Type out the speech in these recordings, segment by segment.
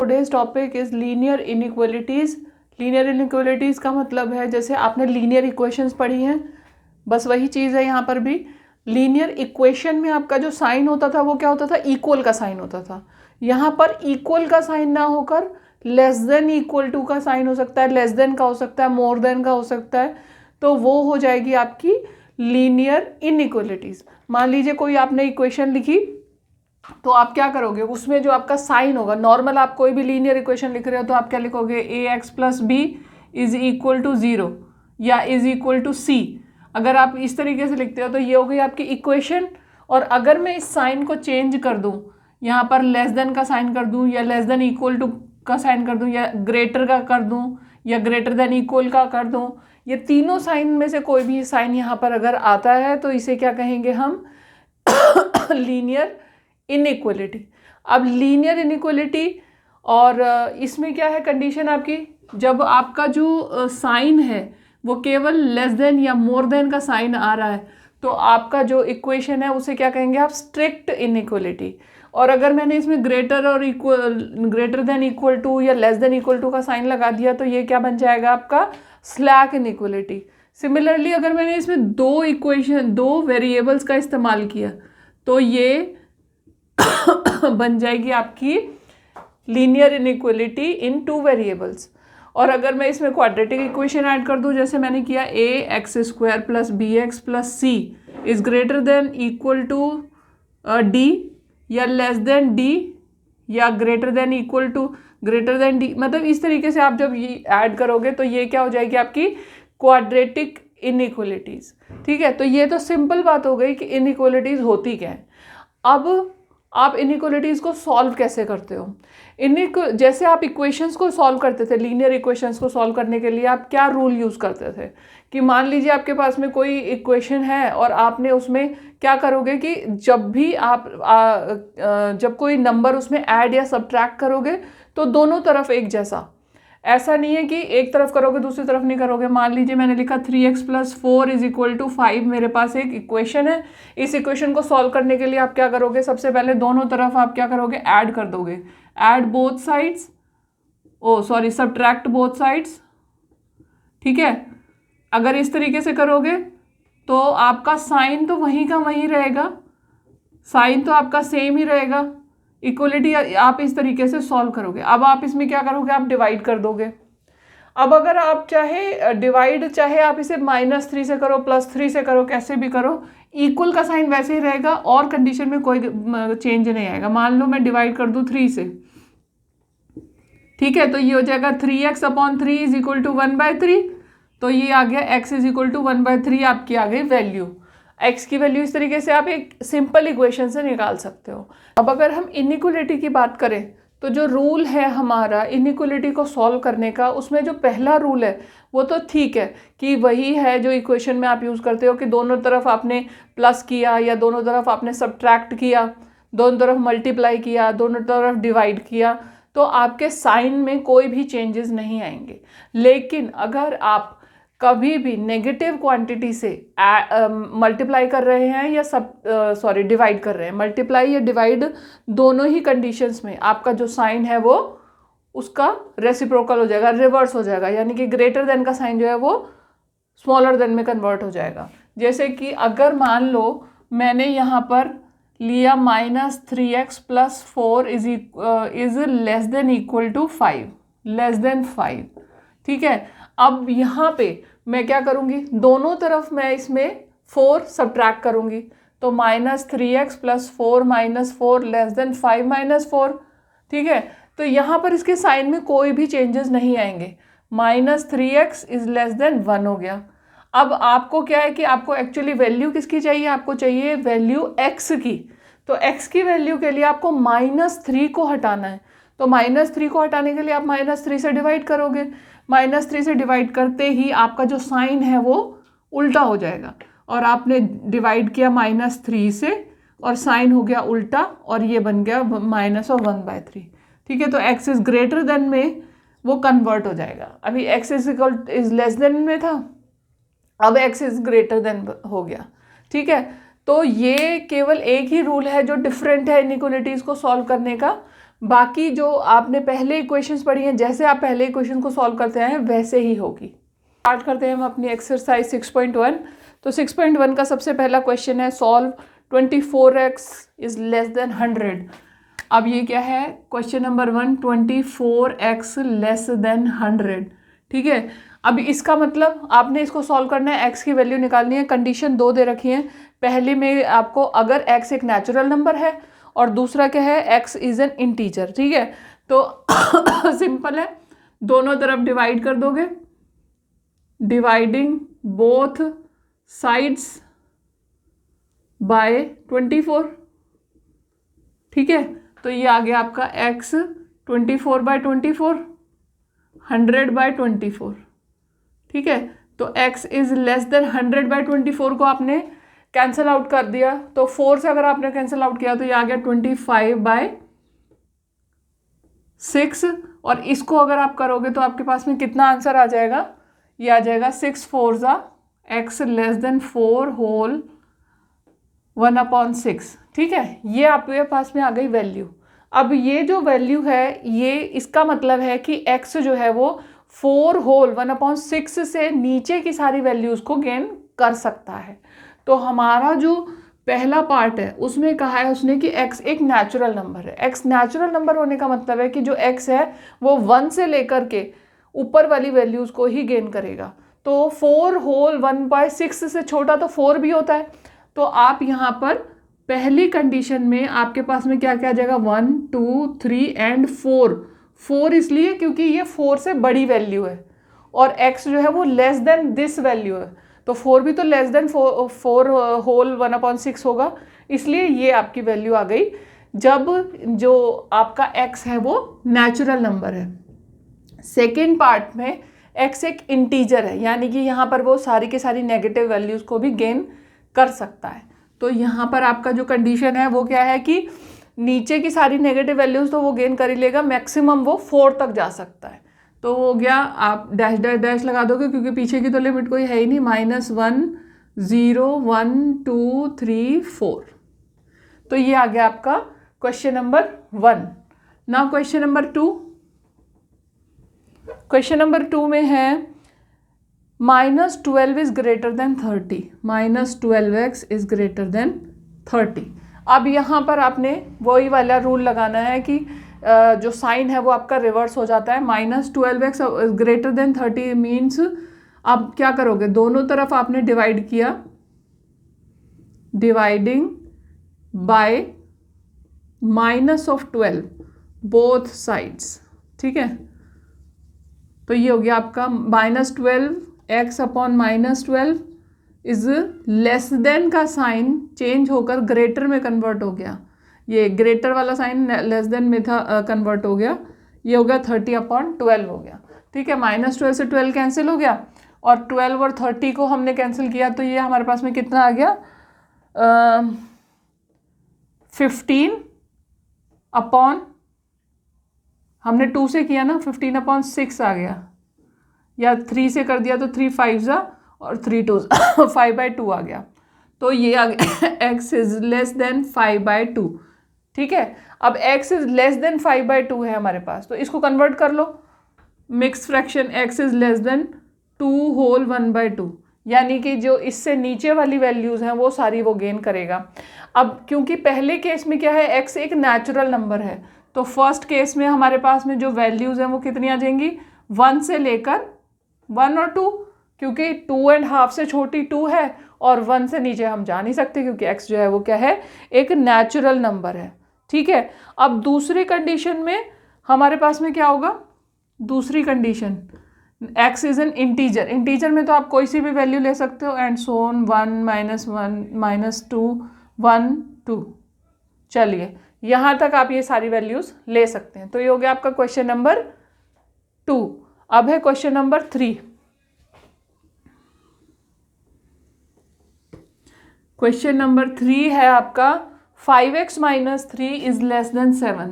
Today's topic is linear inequalities. Linear inequalities का मतलब है जैसे आपने लीनियर इक्वेशंस पढ़ी हैं, बस वही चीज़ है यहाँ पर भी। लीनियर इक्वेशन में आपका जो साइन होता था वो क्या होता था, इक्वल का साइन होता था। यहाँ पर इक्वल का साइन ना होकर लेस देन इक्वल टू का साइन हो सकता है, लेस देन का हो सकता है, मोर देन का हो सकता है, तो वो हो जाएगी आपकी लीनियर इनइक्वालिटीज़। मान लीजिए कोई आपने इक्वेशन लिखी, तो आप क्या करोगे, उसमें जो आपका साइन होगा, नॉर्मल आप कोई भी लीनियर इक्वेशन लिख रहे हो तो आप क्या लिखोगे, A X plus B is equal to 0 या इज इक्वल टू सी। अगर आप इस तरीके से लिखते हो तो ये हो गई आपकी इक्वेशन। और अगर मैं इस साइन को चेंज कर दूं, यहाँ पर लेस देन का साइन कर दूं या लेस देन इक्वल टू का साइन कर दूं या ग्रेटर का कर दूं या ग्रेटर देन इक्वल का कर दूं, ये तीनों साइन में से कोई भी साइन यहाँ पर अगर आता है तो इसे क्या कहेंगे हम, लीनियर इनइक्वालिटी। अब लीनियर इनइक्वालिटी और इसमें क्या है कंडीशन आपकी, जब आपका जो साइन है वो केवल लेस देन या मोर देन का साइन आ रहा है तो आपका जो इक्वेशन है उसे क्या कहेंगे आप, स्ट्रिक्ट इनइक्वालिटी। और अगर मैंने इसमें ग्रेटर और equal, greater than equal to या लेस देन इक्वल टू का साइन लगा दिया तो ये क्या बन जाएगा आपका, स्लैक इनइक्वालिटी। सिमिलरली अगर मैंने इसमें दो वेरिएबल्स का इस्तेमाल किया तो ये बन जाएगी आपकी linear inequality in two variables. और अगर मैं इसमें क्वाड्रेटिक इक्वेशन ऐड कर दूं जैसे मैंने किया, A X square plus B X plus C is greater than equal to D या लेस देन डी या greater than equal to greater than D, मतलब इस तरीके से आप जब ये ऐड करोगे तो ये क्या हो जाएगी आपकी क्वाड्रेटिक इनइक्वालिटीज़। ठीक है, तो ये तो सिंपल बात हो गई कि इनइक्वालिटीज़ होती क्या है। अब आप इनइक्वालिटीज़ को सॉल्व कैसे करते हो, जैसे आप इक्वेशंस को सॉल्व करते थे, लीनियर इक्वेशंस को सॉल्व करने के लिए आप क्या रूल यूज़ करते थे कि मान लीजिए आपके पास में कोई इक्वेशन है और आपने उसमें क्या करोगे कि जब भी आप जब कोई नंबर उसमें ऐड या सब्ट्रैक्ट करोगे तो दोनों तरफ एक जैसा, ऐसा नहीं है कि एक तरफ करोगे दूसरी तरफ नहीं करोगे। मान लीजिए मैंने लिखा 3x plus 4 is equal to 5, मेरे पास एक इक्वेशन है। इस इक्वेशन को सॉल्व करने के लिए आप क्या करोगे, सबसे पहले दोनों तरफ आप क्या करोगे, ऐड कर दोगे, add both sides, subtract both sides. ठीक है, अगर इस तरीके से करोगे तो आपका साइन तो वहीं का वहीं रहेगा, साइन तो आपका सेम ही रहेगा। इक्वलिटी आप इस तरीके से सॉल्व करोगे। अब आप इसमें क्या करोगे, आप डिवाइड कर दोगे। अब अगर आप चाहे डिवाइड, चाहे आप इसे -3 से करो, +3 से करो, कैसे भी करो, इक्वल का साइन वैसे ही रहेगा और कंडीशन में कोई चेंज नहीं आएगा। मान लो मैं डिवाइड कर दूं 3 से, ठीक है, तो ये हो जाएगा 3x/3 इज इक्वल टू 1/3। तो ये आ गया x इज इक्वल टू 1/3, आपकी आ गई वैल्यू। x की वैल्यू इस तरीके से आप एक सिंपल इक्वेशन से निकाल सकते हो। अब अगर हम इनइक्वालिटी की बात करें तो जो रूल है हमारा इनइक्वालिटी को सॉल्व करने का, उसमें जो पहला रूल है वो तो ठीक है कि वही है जो इक्वेशन में आप यूज़ करते हो कि दोनों तरफ आपने प्लस किया या दोनों तरफ आपने सब्ट्रैक्ट किया, दोनों तरफ मल्टीप्लाई किया, दोनों तरफ डिवाइड किया, तो आपके साइन में कोई भी चेंजेस नहीं आएंगे। लेकिन अगर आप कभी भी नेगेटिव क्वांटिटी से मल्टीप्लाई कर रहे हैं या डिवाइड कर रहे हैं, मल्टीप्लाई या डिवाइड दोनों ही कंडीशंस में आपका जो साइन है वो उसका रेसिप्रोकल हो जाएगा, रिवर्स हो जाएगा, यानी कि ग्रेटर देन का साइन जो है वो स्मॉलर देन में कन्वर्ट हो जाएगा। जैसे कि अगर मान लो मैंने यहाँ पर लिया -3x plus 4 is less than equal to 5, less than 5। ठीक है, अब यहाँ पे मैं क्या करूँगी, दोनों तरफ मैं इसमें 4 सब्ट्रैक्ट करूँगी, तो -3x प्लस 4 -4 लेस देन 5 -4। ठीक है, तो यहाँ पर इसके साइन में कोई भी चेंजेस नहीं आएंगे, -3x इज लेस देन 1 हो गया। अब आपको क्या है कि आपको एक्चुअली वैल्यू किसकी चाहिए, आपको चाहिए वैल्यू x की। तो x की वैल्यू के लिए आपको -3 को हटाना है, तो -3 को हटाने के लिए आप -3 से डिवाइड करोगे। -3 से डिवाइड करते ही आपका जो साइन है वो उल्टा हो जाएगा, और आपने डिवाइड किया -3 से और साइन हो गया उल्टा और ये बन गया -1/3। ठीक है, तो x इज ग्रेटर देन में वो कन्वर्ट हो जाएगा। अभी x इज लेस देन में था, अब x इज ग्रेटर देन हो गया। ठीक है, तो ये केवल एक ही रूल है जो डिफरेंट है इनइक्वालिटीज़ को सॉल्व करने का, बाकी जो आपने पहले इक्वेशंस पढ़ी हैं, जैसे आप पहले इक्वेशन को सॉल्व करते हैं वैसे ही होगी। स्टार्ट करते हैं हम अपनी एक्सरसाइज 6.1। तो 6.1 का सबसे पहला क्वेश्चन है solve 24x is less then 100। अब ये क्या है, question number 1, 24x less than 100। ठीक है, अब इसका मतलब आपने इसको सॉल्व करना है, x की वैल्यू निकालनी है। कंडीशन दो दे रखी है, पहले में आपको अगर x एक नेचुरल नंबर है और दूसरा क्या है, x इज एन इंटीजर। ठीक है, तो सिंपल है, दोनों तरफ डिवाइड कर दोगे, डिवाइडिंग बोथ साइड्स बाय 24। ठीक है, तो ये आ गया आपका x 24/24, 100/24। ठीक है, तो x इज लेस देन 100/24 को आपने कैंसिल आउट कर दिया, तो 4 से अगर आपने कैंसिल आउट किया तो ये आ गया 25/6। और इसको अगर आप करोगे तो आपके पास में कितना आंसर आ जाएगा, ये आ जाएगा 6 4 x लेस देन 4 होल 1/6। ठीक है, ये आपके पास में आ गई वैल्यू। अब ये जो वैल्यू है, ये इसका मतलब है कि x जो है वो 4 होल 1/6 से नीचे की सारी वैल्यूज को गेन कर सकता है। तो हमारा जो पहला पार्ट है उसमें कहा है उसने कि x एक नेचुरल नंबर है। x नेचुरल नंबर होने का मतलब है कि जो x है वो 1 से लेकर के ऊपर वाली वैल्यूज को ही गेन करेगा। तो 4 होल 1/6 से छोटा तो 4 भी होता है। तो आप यहाँ पर पहली कंडीशन में आपके पास में क्या क्या आ जाएगा, 1 2 3 एंड 4। 4 इसलिए क्योंकि ये 4 से बड़ी वैल्यू है और x जो है वो लेस देन दिस वैल्यू है, तो 4 भी तो लेस देन 4 होल 1/6 होगा, इसलिए ये आपकी वैल्यू आ गई जब जो आपका x है वो नेचुरल नंबर है। सेकेंड पार्ट में x एक इंटीजर है, यानी कि यहाँ पर वो सारी के सारी नेगेटिव वैल्यूज को भी गेन कर सकता है। तो यहाँ पर आपका जो कंडीशन है वो क्या है कि नीचे की सारी नेगेटिव वैल्यूज तो वो गेन कर ही लेगा, मैक्सिमम वो 4 तक जा सकता है। तो हो गया, आप डैश डैश डैश लगा दोगे क्योंकि पीछे की तो लिमिट कोई है ही नहीं, -1 0 1 2 3 4। तो ये आ गया आपका question number 1। Now question number 2। Question number 2 में है -12 is greater then 30, -12x is greater then 30। अब यहाँ पर आपने वही वाला रूल लगाना है कि जो साइन है वो आपका रिवर्स हो जाता है। -12x ग्रेटर देन 30 मीन्स अब क्या करोगे, दोनों तरफ आपने डिवाइड किया, डिवाइडिंग बाय -12 बोथ साइड्स। ठीक है, तो ये हो गया आपका -12x upon -12 is less then का साइन चेंज होकर ग्रेटर में कन्वर्ट हो गया, ये ग्रेटर वाला साइन लेस देन में था कन्वर्ट हो गया, ये हो गया 30/12 हो गया। ठीक है, -12 से 12 कैंसिल हो गया और 12 और 30 को हमने कैंसिल किया तो ये हमारे पास में कितना आ गया, 15 अपॉन, हमने 2 से किया ना, 15/6 आ गया, या 3 से कर दिया तो 3 5 और 3 2 5/2 आ गया। तो ये आ गया x इज लेस देन 5/2। ठीक है, अब x इज लेस देन 5/2 है हमारे पास, तो इसको कन्वर्ट कर लो, mix fraction x is less than 2 whole 1/2, यानी कि जो इससे नीचे वाली वैल्यूज हैं वो सारी वो गेन करेगा। अब क्योंकि पहले केस में क्या है, x एक नेचुरल नंबर है, तो फर्स्ट केस में हमारे पास में जो वैल्यूज हैं वो कितनी आ जाएंगी, 1 से लेकर 1 और 2, क्योंकि 2.5 से छोटी 2 है और 1 से नीचे हम जा नहीं सकते क्योंकि x जो है वो क्या है, एक नेचुरल नंबर है। ठीक है, अब दूसरी कंडीशन में हमारे पास में क्या होगा, दूसरी condition x is an integer, integer में तो आप कोई सी भी वैल्यू ले सकते हो, एंड सो ऑन, 1 -1 -2 1 2। चलिए यहाँ तक आप ये सारी वैल्यूज ले सकते हैं। तो ये हो गया आपका क्वेश्चन नंबर 2। अब है क्वेश्चन नंबर 3। क्वेश्चन नंबर 3 है आपका 5x - 3 is less then 7,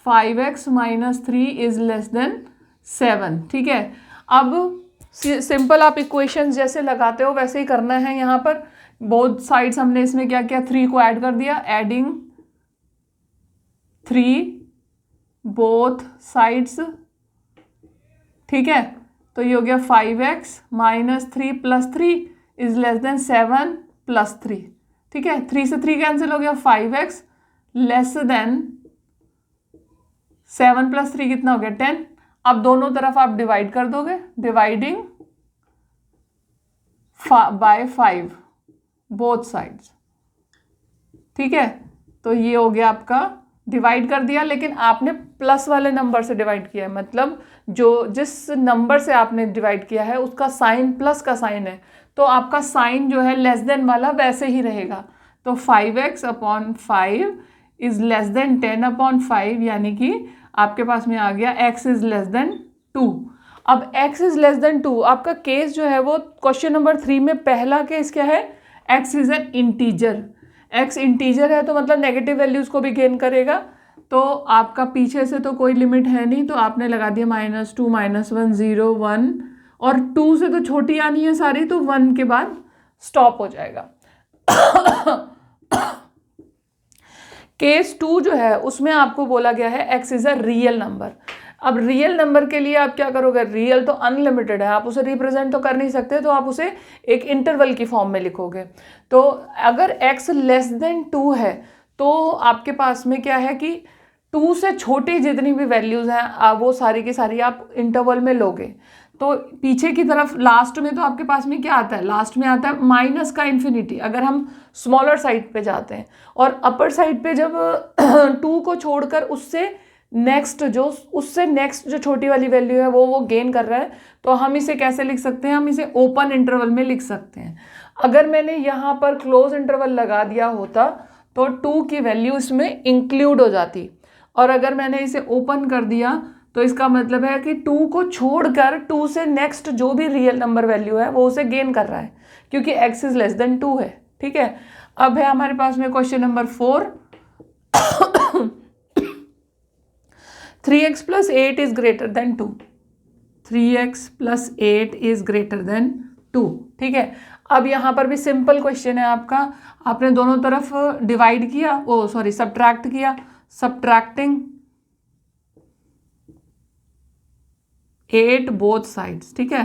5x - 3 is less then 7। ठीक है, अब सिंपल आप इक्वेशंस जैसे लगाते हो वैसे ही करना है। यहाँ पर बोथ साइड्स हमने इसमें क्या किया, 3 को ऐड कर दिया, एडिंग 3 बोथ साइड्स, ठीक है। तो ये हो गया 5x minus 3 plus 3 is less then 7 plus 3, ठीक है। 3 से 3 कैंसिल हो गया, 5x लेस देन 7 प्लस 3 कितना हो गया 10। अब दोनों तरफ आप डिवाइड कर दोगे, डिवाइडिंग बाय 5 बोथ साइड्स, ठीक है। तो ये हो गया आपका, डिवाइड कर दिया, लेकिन आपने प्लस वाले नंबर से डिवाइड किया है, मतलब जो जिस नंबर से आपने डिवाइड किया है उसका साइन प्लस का साइन है, तो आपका साइन जो है लेस देन वाला वैसे ही रहेगा। तो 5x upon 5 is less then 10 upon 5, यानी कि आपके पास में आ गया x इज लेस देन 2। अब x इज लेस देन 2, आपका केस जो है वो क्वेश्चन नंबर 3 में पहला केस क्या है, x is an integer. x integer है तो मतलब नेगेटिव वैल्यूज को भी गेन करेगा। तो आपका पीछे से तो कोई लिमिट है नहीं, तो आपने लगा दिया -2 -1 0 1, और 2 से तो छोटी आनी है सारी, तो 1 के बाद स्टॉप हो जाएगा। केस 2 जो है उसमें आपको बोला गया है x is a real number. अब रियल नंबर के लिए आप क्या करोगे, रियल तो अनलिमिटेड है, आप उसे रिप्रेजेंट तो कर नहीं सकते, तो आप उसे एक इंटरवल की फॉर्म में लिखोगे। तो अगर x लेस देन 2 है तो आपके पास में क्या है कि 2 से छोटी जितनी भी वैल्यूज हैं वो सारी की सारी आप इंटरवल में लोगे। तो पीछे की तरफ लास्ट में तो आपके पास में क्या आता है, लास्ट में आता है माइनस का इन्फिनिटी, अगर हम स्मॉलर साइड पे जाते हैं। और अपर साइड पे जब 2 को छोड़कर उससे नेक्स्ट जो छोटी वाली वैल्यू है वो गेन कर रहा है, तो हम इसे कैसे लिख सकते हैं, हम इसे ओपन इंटरवल में लिख सकते हैं। अगर मैंने यहाँ पर क्लोज इंटरवल लगा दिया होता तो 2 की वैल्यू इसमें इंक्लूड हो जाती, और अगर मैंने इसे ओपन कर दिया तो इसका मतलब है कि 2 को छोड़कर 2 से नेक्स्ट जो भी रियल नंबर वैल्यू है वो उसे गेन कर रहा है, क्योंकि x इज लेस देन 2 है, ठीक है। अब है हमारे पास में question number 4। 3x plus 8 is greater then 2, 3x plus 8 is greater then 2, ठीक है। अब यहाँ पर भी सिंपल क्वेश्चन है आपका, आपने दोनों तरफ डिवाइड किया, सब्ट्रैक्ट किया, सब्ट्रैक्टिंग 8 बोथ साइड्स, ठीक है।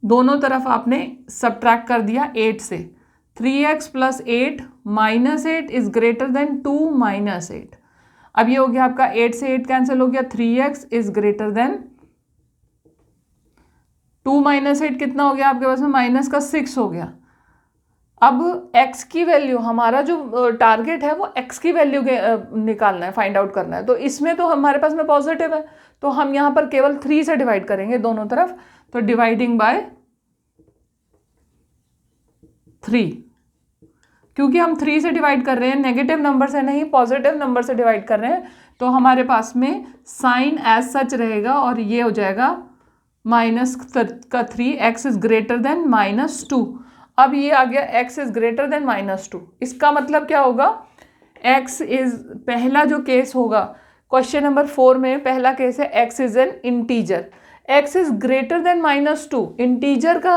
दोनों तरफ आपने सब्ट्रैक्ट कर दिया 8 से। 3x plus 8 minus 8 is greater then 2 minus 8। अब ये हो गया आपका 8 से 8 कैंसिल हो गया, 3x is greater then 2 minus 8 कितना हो गया आपके पास में, माइनस का 6 हो गया। अब x की वैल्यू, हमारा जो टारगेट है वो x की वैल्यू निकालना है, फाइंड आउट करना है। तो इसमें तो हमारे पास में पॉजिटिव है, तो हम यहाँ पर केवल 3 से डिवाइड करेंगे दोनों तरफ, तो डिवाइडिंग बाय 3, क्योंकि हम 3 से डिवाइड कर रहे हैं, नेगेटिव नंबर से नहीं पॉजिटिव नंबर से डिवाइड कर रहे हैं, तो हमारे पास में साइन एज सच रहेगा, और ये हो जाएगा माइनस का 3, x इज ग्रेटर देन -2। अब ये आ गया x इज ग्रेटर देन -2, इसका मतलब क्या होगा, x इज, पहला जो केस होगा क्वेश्चन नंबर 4 में पहला केस है x is an integer, x is greater then -2, integer का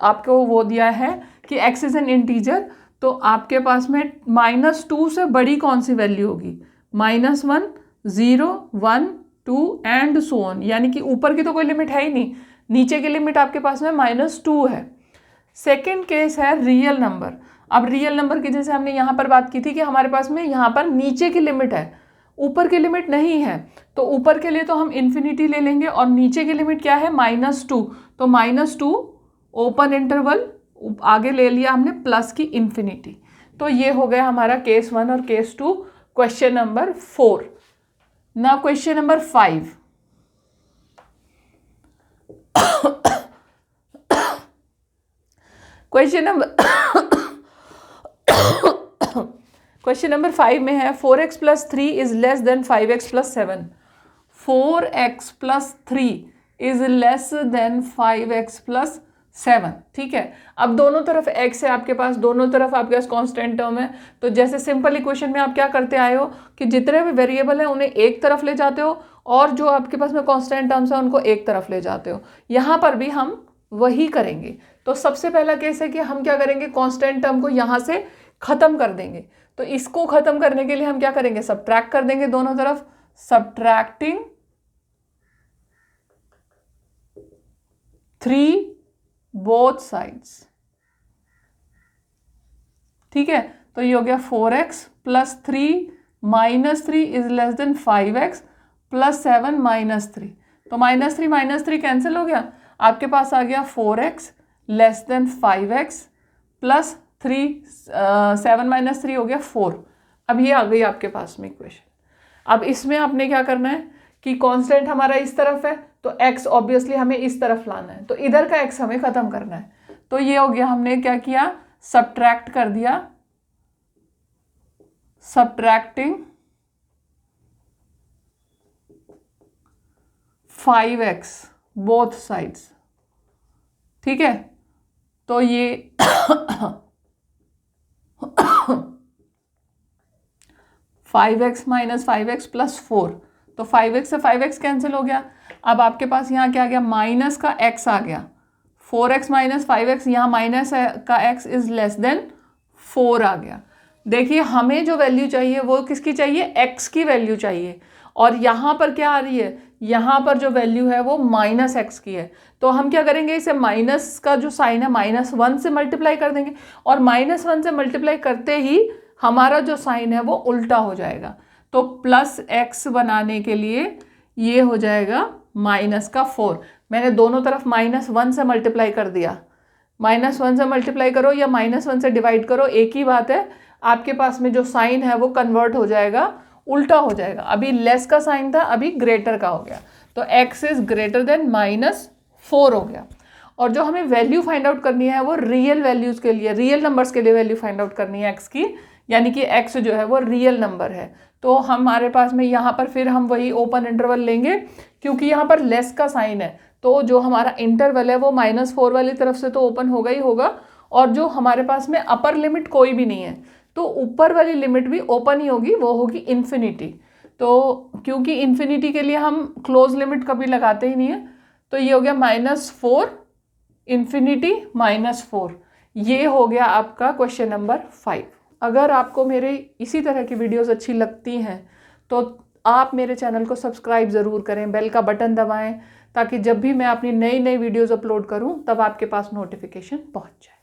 आपको वो दिया है कि x इज एन इंटीजर, तो आपके पास में -2 से बड़ी कौन सी वैल्यू होगी, -1 0 1 2 एंड सो ऑन, यानी कि ऊपर की तो कोई लिमिट है ही नहीं, नीचे की लिमिट आपके पास में -2 है। सेकेंड केस है रियल नंबर। अब रियल नंबर की जैसे हमने यहाँ पर बात की थी कि हमारे पास में यहाँ पर नीचे की लिमिट है, ऊपर की लिमिट नहीं है, तो ऊपर के लिए तो हम इन्फिनिटी ले लेंगे, और नीचे की लिमिट क्या है -2, तो -2 ओपन इंटरवल, आगे ले लिया हमने प्लस की इन्फिनिटी। तो ये हो गया हमारा केस 1 और case 2, question number 4। Now question number 5। Question number 5 में है 4x plus 3 is less then 5x plus 7। 4x plus 3 is less then 5x plus 7, ठीक है। अब दोनों तरफ x है आपके पास, दोनों तरफ आपके पास कांस्टेंट टर्म है, तो जैसे सिंपल इक्वेशन में आप क्या करते आए हो कि जितने भी वेरिएबल हैं उन्हें एक तरफ ले जाते हो, और जो आपके पास में कांस्टेंट टर्म्स है उनको एक तरफ ले जाते हो। यहाँ पर भी हम वही करेंगे। तो सबसे पहला केस है कि हम क्या करेंगे, कांस्टेंट टर्म को यहाँ से खत्म कर देंगे। तो इसको खत्म करने के लिए हम क्या करेंगे, सब्ट्रैक्ट कर देंगे दोनों तरफ, सब्ट्रैक्टिंग 3 बोथ साइड्स। ठीक है, तो ये हो गया 4x plus 3 minus 3 is less then 5x plus 7 minus 3। तो माइनस थ्री कैंसिल हो गया, आपके पास आ गया 4x less than 5x plus 3 7 minus 3 हो गया 4। अब ये आ गई आपके पास में इक्वेशन। अब इसमें आपने क्या करना है कि कांस्टेंट हमारा इस तरफ है तो x ऑब्वियसली हमें इस तरफ लाना है, तो इधर का x हमें खत्म करना है। तो ये हो गया, हमने क्या किया, सब्ट्रैक्ट कर दिया, सब्ट्रैक्टिंग 5x बोथ साइड्स। ठीक है, तो ये 5x माइनस 5x प्लस 4, तो 5x से 5x कैंसिल हो गया। अब आपके पास यहाँ क्या आ गया, माइनस का x आ गया, 4x माइनस 5x, यहाँ माइनस का x इज लेस देन 4 आ गया। देखिए हमें जो वैल्यू चाहिए वो किसकी चाहिए, x की वैल्यू चाहिए, और यहाँ पर क्या आ रही है, यहाँ पर जो वैल्यू है वो माइनस x की है। तो हम क्या करेंगे, इसे माइनस का जो साइन है -1 से मल्टीप्लाई कर देंगे, और -1 से मल्टीप्लाई करते ही हमारा जो साइन है वो उल्टा हो जाएगा। तो प्लस x बनाने के लिए ये हो जाएगा माइनस का 4। मैंने दोनों तरफ -1 से मल्टीप्लाई कर दिया, -1 से मल्टीप्लाई करो या -1 से डिवाइड करो, एक ही बात है, आपके पास में जो साइन है वो कन्वर्ट हो जाएगा, उल्टा हो जाएगा। अभी लेस का साइन था, अभी ग्रेटर का हो गया, तो x इज ग्रेटर देन -4 हो गया। और जो हमें वैल्यू फाइंड आउट करनी है वो रियल वैल्यूज के लिए, रियल नंबर्स के लिए वैल्यू फाइंड आउट करनी है x की, यानी कि x जो है वो रियल नंबर है। तो हमारे पास में यहाँ पर फिर हम वही ओपन इंटरवल लेंगे, क्योंकि यहाँ पर लेस का साइन है, तो जो हमारा इंटरवल है वो -4 वाली तरफ से तो ओपन होगा ही होगा, और जो हमारे पास में अपर लिमिट कोई भी नहीं है, तो ऊपर वाली लिमिट भी ओपन ही होगी, वो होगी इन्फिनिटी। तो क्योंकि इन्फिनिटी के लिए हम क्लोज लिमिट कभी लगाते ही नहीं है, तो ये हो गया -4 इन्फिनिटी -4। ये हो गया आपका क्वेश्चन नंबर 5। अगर आपको मेरे इसी तरह की वीडियोस अच्छी लगती हैं तो आप मेरे चैनल को सब्सक्राइब ज़रूर करें, बेल का बटन दबाएं, ताकि जब भी मैं अपनी नई वीडियोस अपलोड करूं तब आपके पास नोटिफिकेशन पहुंच जाए।